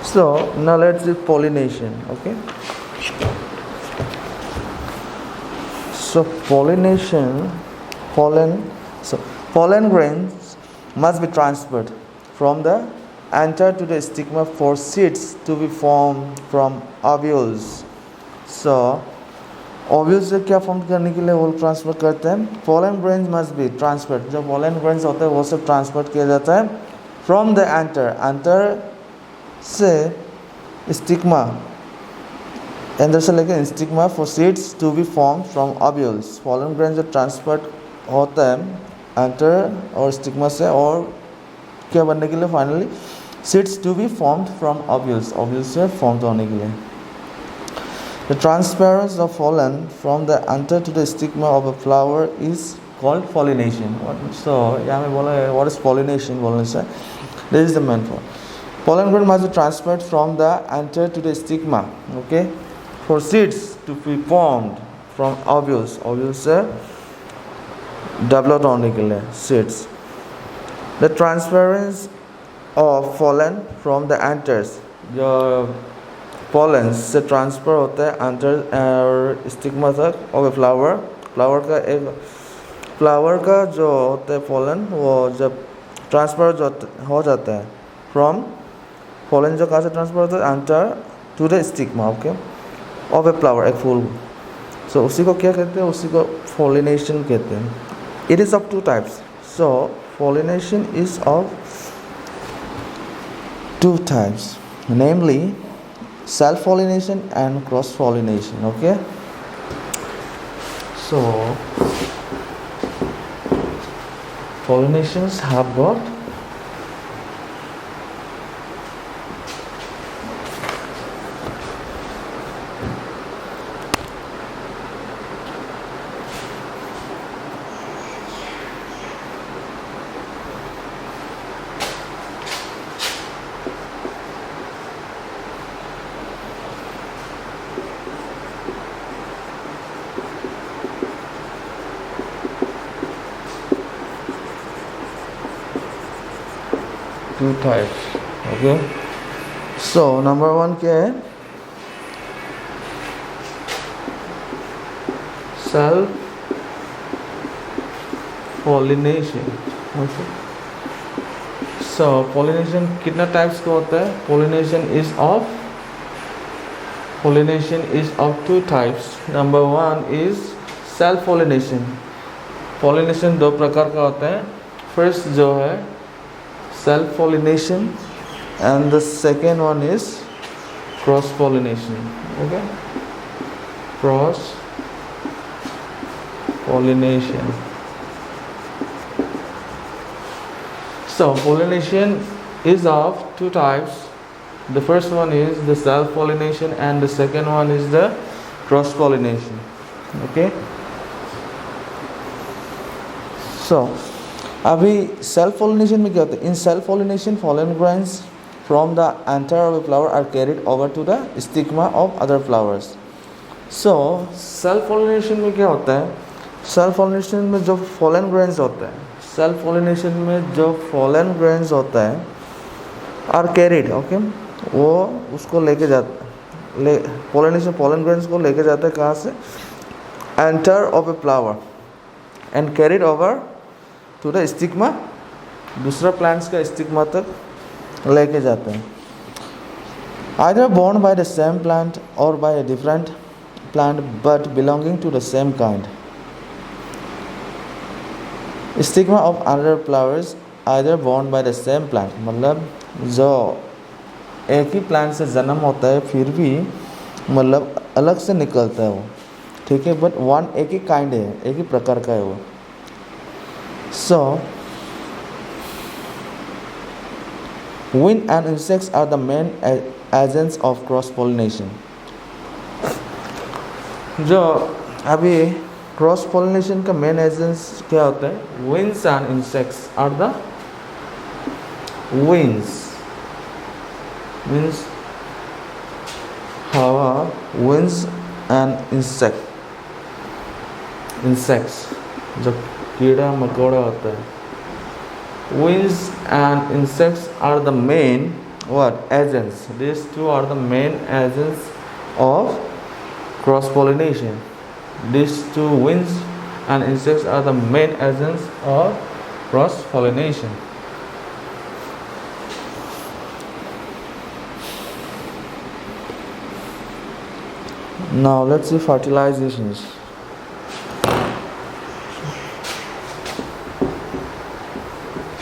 So now let's do pollination. Okay. So pollen. So pollen grains must be transferred from the anther to the stigma for seeds to be formed from ovules. So ovules से क्या form करने के लिए वो transfer करते हैं, pollen grains must be transferred, जो pollen grains होते हैं वो सब ट्रांसफर किया जाता है फ्रॉम द एंटर से स्टिग्मा, एंटर से लेकर stigma for seeds to be form from ovules. Pollen grains जो ट्रांसफर होता है एंटर और स्टिग्मा से और क्या बनने के लिए, finally seeds to be formed from ovules, ovules से फॉर्म होने के लिए। The transference of pollen from the anther to the stigma of a flower is called pollination. So, यहाँ में बोला है what is pollination बोलने से, this is the main point. Pollen grain must be transferred from the anther to the stigma, okay, for seeds to be formed from ovules. Ovules से develop होने के लिए seeds. The transference of pollen from the anthers, जो pollens से transfer होता है enter और stigma तक और फ्लावर, फ्लावर का जो होता है पॉलन, वो जब ट्रांसफ़र हो जाता है फ्रॉम पॉलन, जो कहाँ से ट्रांसफ़र होता है anther to the stigma, okay, of a flower, एक फूल। सो उसी को क्या कहते हैं, उसी को पॉलिनेशन कहते हैं। It is of two types. So pollination is of two types, namely self-pollination and cross-pollination, okay? So pollinations have got two types, okay? So number one क्या है, self pollination, okay? So pollination कितना types का होता है, pollination is of two types. Number one is self pollination. pollination दो प्रकार का होता है, first जो है self pollination and the second one is cross pollination, okay? Cross pollination. So pollination is of two types. The first one is the self pollination and the second one is the cross pollination, okay? So अभी self pollination में क्या होता है, in self pollination pollen grains from the anther of a flower are carried over to the stigma of other flowers. So self pollination में क्या होता है, self pollination में जो पोलन ग्रेन्स होता है, सेल्फ पॉलिनेशन में जो पोलन ग्रेन्स होता है आर कैरिड, ओके, वो उसको लेके जाता पॉलिनेशन पोलन ग्रेन्स को लेके जाता है कहाँ से, anther of a flower and carried over to the stigma, दूसरा प्लांट्स का स्टिग्मा तक लेके जाते हैं। Either borne by the same plant और by a different plant but belonging to the same kind. Stigma of other flowers either borne by the same plant, मतलब जो एक ही प्लांट से जन्म होता है फिर भी मतलब अलग से निकलता है वो, ठीक है, बट वन एक ही काइंड है, एक ही प्रकार का है वो। So, wind and insects are the main agents of cross-pollination. जो अभी cross-pollination का main agents क्या होता है, winds and insects are the winds, हवा, winds and insects जो कीड़ा मकोड़ा होता है। Winds and insects are the main what agents. These two are the main agents of cross pollination. These two winds and insects are the main agents of cross pollination. Now let's see fertilizations.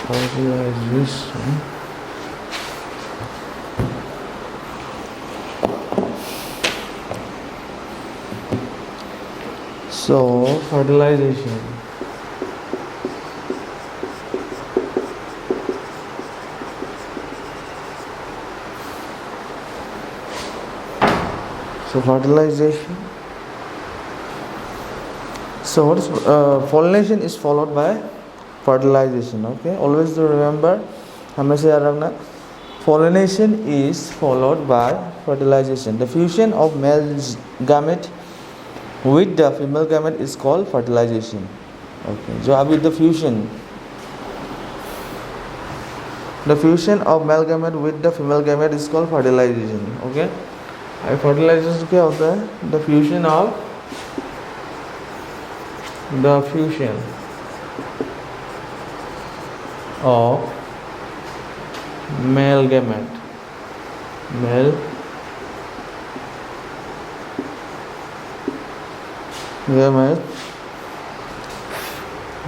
Fertilization. So fertilization. So fertilization. So what is pollination is followed by fertilization. Okay, always to remember. हमेशा याद रखना. Pollination is followed by fertilization. The fusion of male gamete with the female gamete is called fertilization. Okay, so अभी the fusion of male gamete with the female gamete is called fertilization. Okay, fertilization क्या होता है? The fusion of male gamete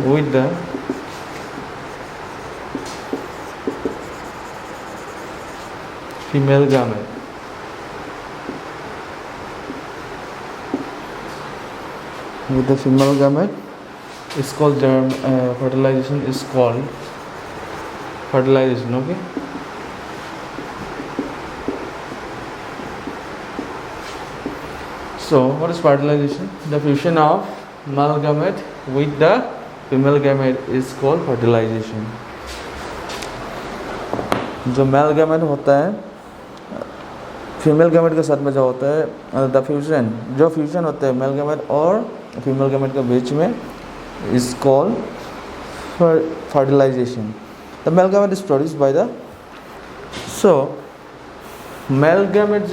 with the female gamete. With the female gamete is called fertilization is called fertilization. Okay, so what is fertilization? The fusion of male gamete with the female gamete is called fertilization. जो male gamete होता है female gamete के साथ में जो होता है the fusion जो फ्यूजन होता है मेल गैमेट और फीमेल गैमेट के बीच में is called fertilisation. The male gamete is produced by the so male gamete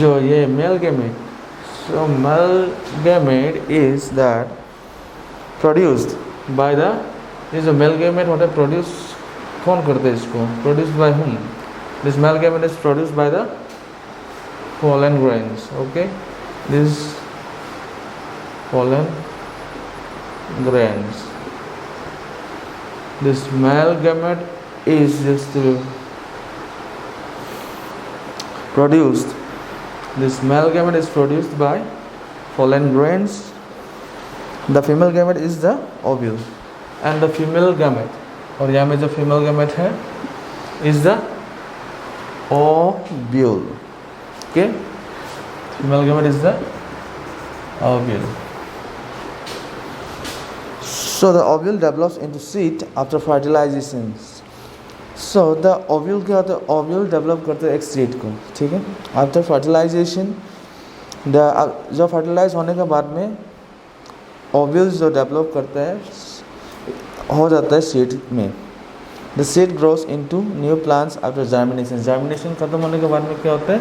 जो ये male gamete so male gamete is that produced by the ये जो मेल गैमेट होता है प्रोड्यूस कौन करते हैं इसको produced by whom. This male gamete is produced by the pollen grains. Okay, this pollen grains. This male gamete is just produced. This male gamete is produced by pollen grains. The female gamete is the ovule, and the female gamete और यहाँ में जो female gamete है is the ovule. Okay, female gamete is the ovule. So the ovule develops into seed after fertilization. So the ovule क्या होता है? Ovule develop करते हैं एक seed को. ठीक है, after fertilization जो fertilize होने के बाद में ovules जो develop करता है हो जाता है seed में. The seed grows into new plants after germination. Germination खत्म होने के बाद में क्या होता है?